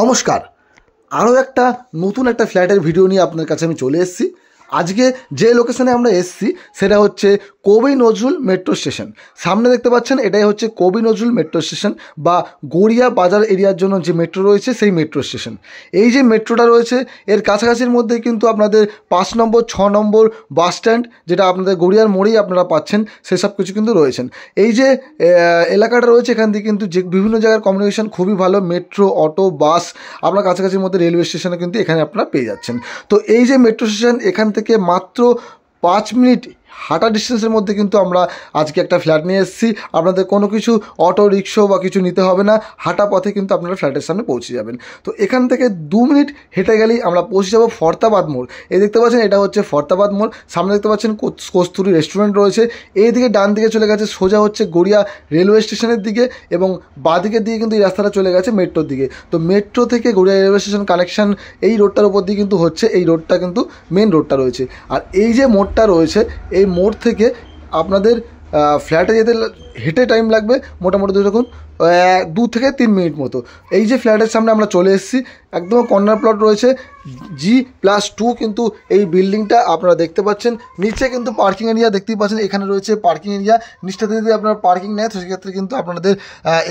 নমস্কার, আরও একটা নতুন একটা ফ্ল্যাটের ভিডিও নিয়ে আপনার কাছে আমি চলে এসেছি। আজকে যে লোকেশনে আমরা এসেছি সেটা হচ্ছে কবি নজরুল মেট্রো স্টেশন। সামনে দেখতে পাচ্ছেন এটাই হচ্ছে কবি নজরুল মেট্রো স্টেশন বা গড়িয়া বাজার এরিয়ার জন্য যে মেট্রো রয়েছে সেই মেট্রো স্টেশন। এই যে মেট্রোটা রয়েছে এর কাছাকাছির মধ্যে কিন্তু আপনাদের 5 নম্বর 6 নম্বর বাস স্ট্যান্ড, যেটা আপনাদের গড়িয়ার মোড়েই আপনারা পাচ্ছেন, সেসব কিছু কিন্তু রয়েছেন। এই যে এলাকাটা রয়েছে এখান থেকে কিন্তু যে বিভিন্ন জায়গার কমিউনিকেশন খুবই ভালো, মেট্রো, অটো, বাস আপনার কাছাকাছির মধ্যে রেলওয়ে স্টেশনে কিন্তু এখানে আপনারা পেয়ে যাচ্ছেন। তো এই যে মেট্রো স্টেশন, এখান থেকে মাত্র 5 মিনিট হাঁটা ডিস্টেন্সের মধ্যে কিন্তু আমরা আজকে একটা ফ্ল্যাট নিয়ে এসেছি। আপনাদের কোনো কিছু অটো রিক্সা বা কিছু নিতে হবে না, হাঁটা পথে কিন্তু আপনারা ফ্ল্যাটের সামনে পৌঁছে যাবেন। তো এখান থেকে 2 মিনিট হেঁটে গেলেই আমরা পৌঁছে যাবো ফরতাবাদ মোড়। এই দেখতে পাচ্ছেন এটা হচ্ছে ফরতাবাদ মোড়। সামনে দেখতে পাচ্ছেন কস্তুরী রেস্টুরেন্ট রয়েছে। এই দিকে ডান দিকে চলে গেছে সোজা হচ্ছে গড়িয়া রেলওয়ে স্টেশনের দিকে, এবং বাঁদিকের দিকে কিন্তু এই রাস্তাটা চলে গেছে মেট্রোর দিকে। তো মেট্রো থেকে গড়িয়া রেলওয়ে স্টেশন কানেকশান এই রোডটার উপর দিয়ে কিন্তু হচ্ছে, এই রোডটা কিন্তু মেন রোডটা রয়েছে। আর এই যে মোড়টা রয়েছে, এই মোড় থেকে আপনাদের ফ্ল্যাটে যেতে হেঁটে টাইম লাগবে মোটামুটি দেখুন 2 থেকে 3 মিনিট মতো। এই যে ফ্ল্যাটের সামনে আমরা চলে এসেছি, একদম কর্নার প্লট রয়েছে, G+2 কিন্তু এই বিল্ডিংটা আপনারা দেখতে পাচ্ছেন। নিচে কিন্তু পার্কিং এরিয়া দেখতেই পাচ্ছেন, এখানে রয়েছে পার্কিং এরিয়া। নিচটাতে যদি আপনারা পার্কিং নেয় তো সেক্ষেত্রে কিন্তু আপনাদের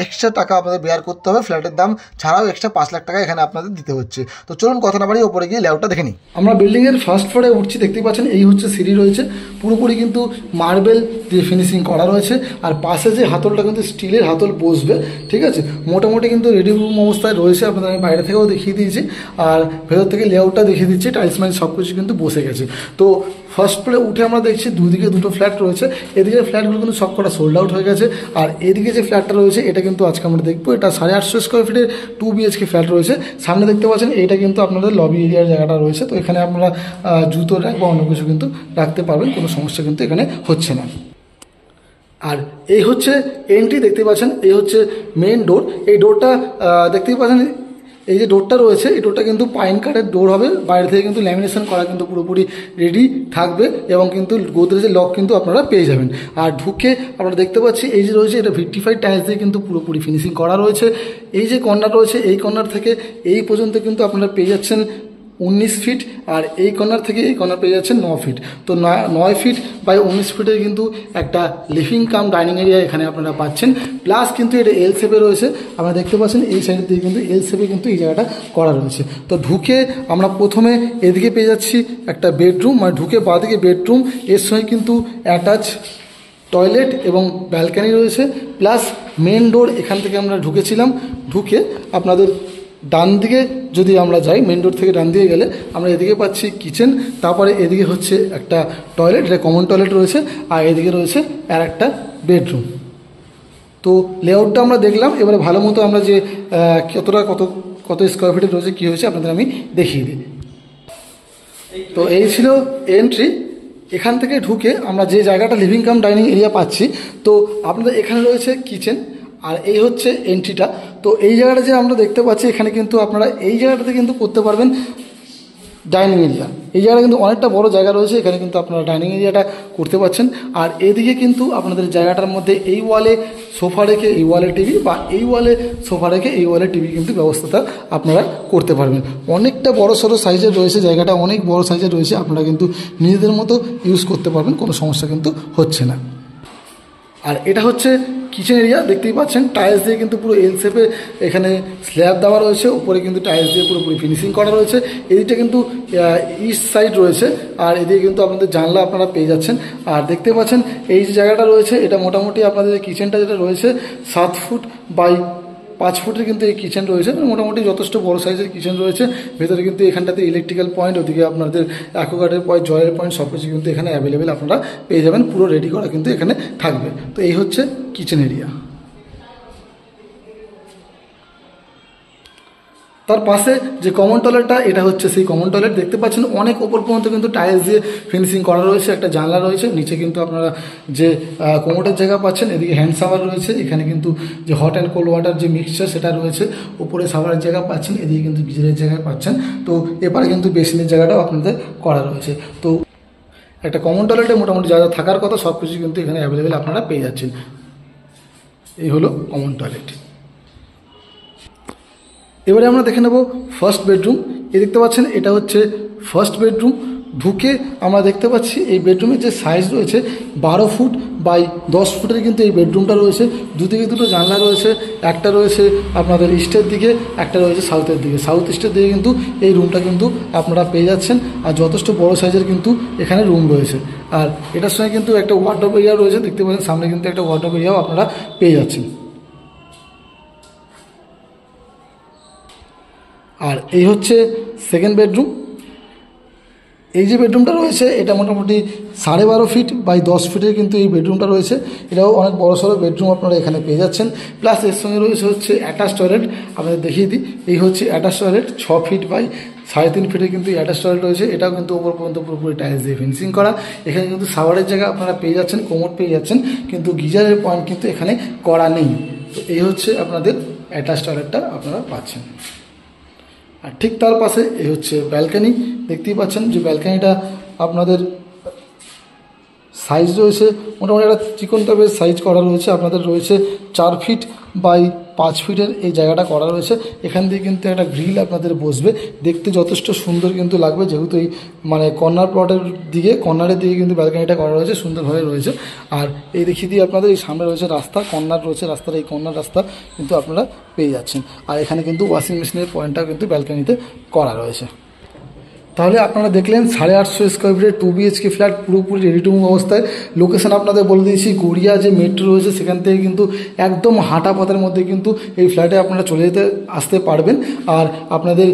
এক্সট্রা টাকা আপনাদের বেয়ার করতে হবে। ফ্ল্যাটের দাম ছাড়াও এক্সট্রা 5 লাখ টাকা এখানে আপনাদের দিতে হচ্ছে। তো চলুন কথা না বাড়িয়ে ওপরে গিয়ে লেআউটটা দেখে নিই। আমরা বিল্ডিংয়ের ফার্স্ট ফ্লোরে উঠছি, দেখতেই পাচ্ছেন এই হচ্ছে সিঁড়ি রয়েছে, পুরোপুরি কিন্তু মার্বেল দিয়ে ফিনিশিং করা রয়েছে। আর পাশে যে হাতলটা কিন্তু স্টিলের হাতল বসবে, ঠিক আছে। মোটামুটি কিন্তু রেডি রুম অবস্থায় রয়েছে, আপনাদের আমি বাইরে থেকেও দেখিয়ে দিয়েছি আর ভেতর থেকে লেআউটটা দেখিয়ে দিচ্ছি। টাইলস মাইলস সব কিছু কিন্তু বসে গেছে। তো ফার্স্ট ফ্লোরে উঠে আমরা দেখছি দুদিকে দুটো ফ্ল্যাট রয়েছে। এদিকে ফ্ল্যাটগুলো কিন্তু সব কটা সোল্ড আউট হয়ে গেছে। আর এদিকে যে ফ্ল্যাটটা রয়েছে এটা কিন্তু আজকে আমরা দেখবো। এটা 850 স্কোয়ার ফিটের 2 BHK ফ্ল্যাট রয়েছে। সামনে দেখতে পাচ্ছেন এইটা কিন্তু আপনাদের লবি এরিয়ার জায়গাটা রয়েছে। তো এখানে আপনারা জুতো রাখ বা অন্য কিছু কিন্তু রাখতে পারবেন, কোনো সমস্যা কিন্তু এখানে হচ্ছে না। আর এই হচ্ছে এন্ট্রি, দেখতে পাচ্ছেন এই হচ্ছে মেন ডোর। এই ডোরটা দেখতেই পাচ্ছেন, এই যে ডোরটা রয়েছে এই ডোরটা কিন্তু পাইন কাঠের ডোর হবে। বাইরে থেকে কিন্তু ল্যামিনেশন করা কিন্তু পুরোপুরি রেডি থাকবে, এবং কিন্তু গোদরেজের লক কিন্তু আপনারা পেয়ে যাবেন। আর ঢুকে আপনারা দেখতে পাচ্ছি এই যে রয়েছে এটা ভিট্রিফাইড টাইলস দিয়ে কিন্তু পুরোপুরি ফিনিশিং করা রয়েছে। এই যে কর্নার রয়েছে এই কর্নার থেকে এই পর্যন্ত কিন্তু আপনারা পেয়ে যাচ্ছেন 19 ফিট, আর এই কর্নার থেকে এই কর্নার পেয়ে যাচ্ছেন 9 ফিট। তো 9 ফিট বাই 19 ফিটের কিন্তু একটা লিভিং কাম ডাইনিং এরিয়া এখানে আপনারা পাচ্ছেন। প্লাস কিন্তু এটা এল শেপে রয়েছে, আপনারা দেখতে পাচ্ছেন এই সাইডের দিকে কিন্তু এল শেপে কিন্তু এই জায়গাটা করা রয়েছে। তো ঢুকে আমরা প্রথমে এদিকে পেয়ে যাচ্ছি একটা বেডরুম, মানে ঢুকে বাঁদিকে বেডরুম, এর সঙ্গে কিন্তু অ্যাটাচ টয়লেট এবং ব্যালকানি রয়েছে। প্লাস মেন ডোর, এখান থেকে আমরা ঢুকেছিলাম, ঢুকে আপনাদের ডান দিকে যদি আমরা যাই, মেন ডোর থেকে ডান দিকে গেলে আমরা এদিকে পাচ্ছি কিচেন, তারপরে এদিকে হচ্ছে একটা টয়লেট, এটা কমন টয়লেট রয়েছে, আর এদিকে রয়েছে আর একটা বেডরুম। তো লেআউটটা আমরা দেখলাম, এবারে ভালো মতো আমরা যে কত স্কোয়ার ফিটে রয়েছে কী হয়েছে আপনাদের আমি দেখিয়ে দিই। তো এই ছিল এন্ট্রি। এখান থেকে ঢুকে আমরা যে জায়গাটা লিভিং কাম ডাইনিং এরিয়া পাচ্ছি, তো আপনাদের এখানে রয়েছে কিচেন, আর এই হচ্ছে এন্ট্রিটা। তো এই জায়গাটা যে আমরা দেখতে পাচ্ছি এখানে কিন্তু আপনারা এই জায়গাটাতে কিন্তু করতে পারবেন ডাইনিং এরিয়া। এই জায়গাটা কিন্তু অনেকটা বড় জায়গা রয়েছে, এখানে কিন্তু আপনারা ডাইনিং এরিয়াটা করতে পারছেন। আর এদিকে কিন্তু আপনাদের জায়গাটার মধ্যে এই ওয়ালে সোফা রেখে এই ওয়ালে টিভি, বা এই ওয়ালে সোফা রেখে এই ওয়ালে টিভি কিন্তু ব্যবস্থাটা আপনারা করতে পারবেন। অনেকটা বড় সড়ো সাইজের রয়েছে জায়গাটা, অনেক বড় সাইজের রয়েছে, আপনারা কিন্তু নিজেদের মতো ইউজ করতে পারবেন, কোনো সমস্যা কিন্তু হচ্ছে না। আর এটা হচ্ছে কিচেন এরিয়া, দেখতেই পাচ্ছেন টাইলস দিয়ে কিন্তু পুরো এল শেপে এখানে স্ল্যাব দেওয়া রয়েছে, উপরে কিন্তু টাইলস দিয়ে পুরোপুরি ফিনিশিং করা রয়েছে। এদিকটা কিন্তু ইস্ট সাইড রয়েছে, আর এদিকে কিন্তু আপনাদের জানলা আপনারা পেয়ে যাচ্ছেন। আর দেখতে পাচ্ছেন এই যে জায়গাটা রয়েছে এটা মোটামুটি আপনাদের কিচেনটা যেটা রয়েছে 7 ফুট বাই 5 ফুটের কিন্তু এই কিচেন রয়েছে, মোটামুটি যথেষ্ট বড় সাইজের কিচেন রয়েছে। ভেতরে কিন্তু এখানটাতে ইলেকট্রিক্যাল পয়েন্ট, ওদিকে আপনাদের অ্যাকোয়াগার্ডের পয়েন্ট, জলের পয়েন্ট সব কিছু কিন্তু এখানে অ্যাভেলেবেল আপনারা পেয়ে যাবেন, পুরো রেডি করা কিন্তু এখানে থাকবে। তো এই হচ্ছে কিচেন এরিয়া। তার পাশে যে কমন টয়লেটটা, এটা হচ্ছে সেই কমন টয়লেট। দেখতে পাচ্ছেন অনেক ওপর পর্যন্ত কিন্তু টাইলস দিয়ে ফিনিশিং করা রয়েছে, একটা জানলা রয়েছে, নিচে কিন্তু আপনারা যে কোমোটের জায়গা পাচ্ছেন, এদিকে হ্যান্ড শাওয়ার রয়েছে, এখানে কিন্তু যে হট অ্যান্ড কোল্ড ওয়াটার যে মিক্সচার সেটা রয়েছে, উপরে শাওয়ারের জায়গা পাচ্ছেন, এদিকে কিন্তু গিজারের জায়গায় পাচ্ছেন। তো এবারে কিন্তু বেসিনের জায়গাটাও আপনাদের করা রয়েছে। তো একটা কমন টয়লেটে মোটামুটি যা যা থাকার কথা সব কিছু কিন্তু এখানে অ্যাভেলেবেল আপনারা পেয়ে যাচ্ছেন। এই হলো কমন টয়লেট। এবারে আমরা দেখে নেব ফার্স্ট বেডরুম। এই দেখতে পাচ্ছেন এটা হচ্ছে ফার্স্ট বেডরুম। ঢুকে আমরা দেখতে পাচ্ছি এই বেডরুমের যে সাইজ রয়েছে 12 ফুট বাই 10 ফুটের কিন্তু এই বেডরুমটা রয়েছে। দুদিকে দুটো জানলা রয়েছে, একটা রয়েছে আপনাদের ইস্টের দিকে, একটা রয়েছে সাউথের দিকে। সাউথ ইস্টের দিকে কিন্তু এই রুমটা কিন্তু আপনারা পেয়ে যাচ্ছেন, আর যথেষ্ট বড় সাইজের কিন্তু এখানে রুম রয়েছে। আর এটার সঙ্গে কিন্তু একটা ওয়ার্ডরোব এরিয়া রয়েছে, দেখতে পাচ্ছেন সামনে কিন্তু একটা ওয়ার্ডরোব এরিয়াও আপনারা পেয়ে যাচ্ছেন। আর এই হচ্ছে সেকেন্ড বেডরুম। এই যে বেডরুমটা রয়েছে এটা মোটামুটি 12.5 ফিট বাই 10 ফিটের কিন্তু এই বেডরুমটা রয়েছে। এটাও অনেক বড় সড়ো বেডরুম আপনারা এখানে পেয়ে যাচ্ছেন। প্লাস এর সঙ্গে রয়েছে হচ্ছে অ্যাটাচ টয়লেট। আপনাদের দেখিয়ে দিই, এই হচ্ছে অ্যাটাচ টয়লেট 6 ফিট বাই 3.5 ফিটের কিন্তু অ্যাটাচ টয়লেট রয়েছে। এটাও কিন্তু ওপর পর্যন্ত পুরোপুরি টাইলস দিয়ে ফিনিশিং করা। এখানে কিন্তু শাওয়ারের জায়গা আপনারা পেয়ে যাচ্ছেন, কোমোড পেয়ে যাচ্ছেন, কিন্তু গিজারের পয়েন্ট কিন্তু এখানে করা নেই। তো এই হচ্ছে আপনাদের অ্যাটাচ টয়লেটটা আপনারা পাচ্ছেন। আর ঠিক তার পাশে এই হচ্ছে ব্যালকানি। দেখতেই পাচ্ছেন যে ব্যালকানিটা আপনাদের সাইজ রয়েছে মোটামুটি একটা চিকন টাইপের সাইজ করা রয়েছে। আপনাদের রয়েছে 4 ফিট বাই 5 ফিটের এই জায়গাটা করা রয়েছে। এখান দিয়ে কিন্তু একটা গ্রিল আপনাদের বসবে, দেখতে যথেষ্ট সুন্দর কিন্তু লাগবে, যেহেতু এই মানে কর্নার প্লটের দিকে, কর্নারের দিকে কিন্তু ব্যালকানিটা করা রয়েছে, সুন্দরভাবে রয়েছে। আর এই দেখিয়ে দিয়ে আপনাদের এই সামনে রয়েছে রাস্তা, কর্নার রয়েছে রাস্তার, এই কর্নার রাস্তা কিন্তু আপনারা পেয়ে যাচ্ছেন। আর এখানে কিন্তু ওয়াশিং মেশিনের পয়েন্টটাও কিন্তু ব্যালকানিতে করা রয়েছে। তাহলে আপনারা দেখলেন 850 স্কোয়ার ফিটের 2 BHK ফ্ল্যাট পুরোপুরি রেডি টু মুভ অবস্থায়। লোকেশন আপনাদের বলে দিয়েছি, গড়িয়া যে মেট্রো রয়েছে সেখান থেকে কিন্তু একদম হাঁটা পথের মধ্যে কিন্তু এই ফ্ল্যাটে আপনারা চলে আসতে পারবেন। আর আপনাদের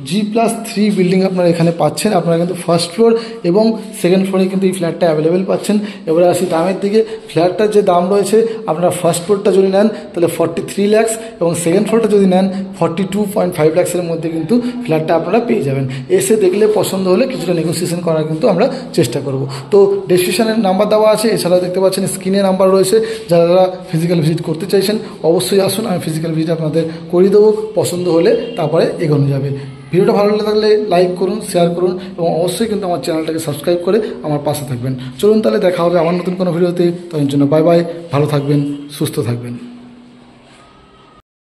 G+3 বিল্ডিং আপনারা এখানে পাচ্ছেন। আপনারা কিন্তু ফার্স্ট ফ্লোর এবং সেকেন্ড ফ্লোরে কিন্তু এই ফ্ল্যাটটা অ্যাভেলেবেল পাচ্ছেন। এবারে আসি দামের দিকে। ফ্ল্যাটটার যে দাম রয়েছে, আপনারা ফার্স্ট ফ্লোরটা যদি নেন তাহলে 43 লাখ এবং সেকেন্ড ফ্লোরটা যদি নেন 42.5 লাখের মধ্যে কিন্তু ফ্ল্যাটটা আপনারা পেয়ে যাবেন। এসে দেখলে পছন্দ হলে কিছুটা নেগোসিয়েশন করার কিন্তু আমরা চেষ্টা করব। তো ডেসক্রিপশনের নাম্বার দেওয়া আছে, এছাড়াও দেখতে পাচ্ছেন স্ক্রিনে নাম্বার রয়েছে। যারা যারা ফিজিক্যাল ভিজিট করতে চাইছেন অবশ্যই আসুন, আমি ফিজিক্যাল ভিজিট আপনাদের করিয়ে দেবো। পছন্দ হলে তারপরে এগোনো যাবে। ভিডিওটা ভালো লাগলে লাইক করুন, শেয়ার করুন এবং অবশ্যই কিন্তু আমার চ্যানেলটাকে সাবস্ক্রাইব করে আমার পাশে থাকবেন। চলুন তাহলে দেখা হবে আমার নতুন কোনো ভিডিওতে। তখন জন্য বাই বাই, ভালো থাকবেন, সুস্থ থাকবেন।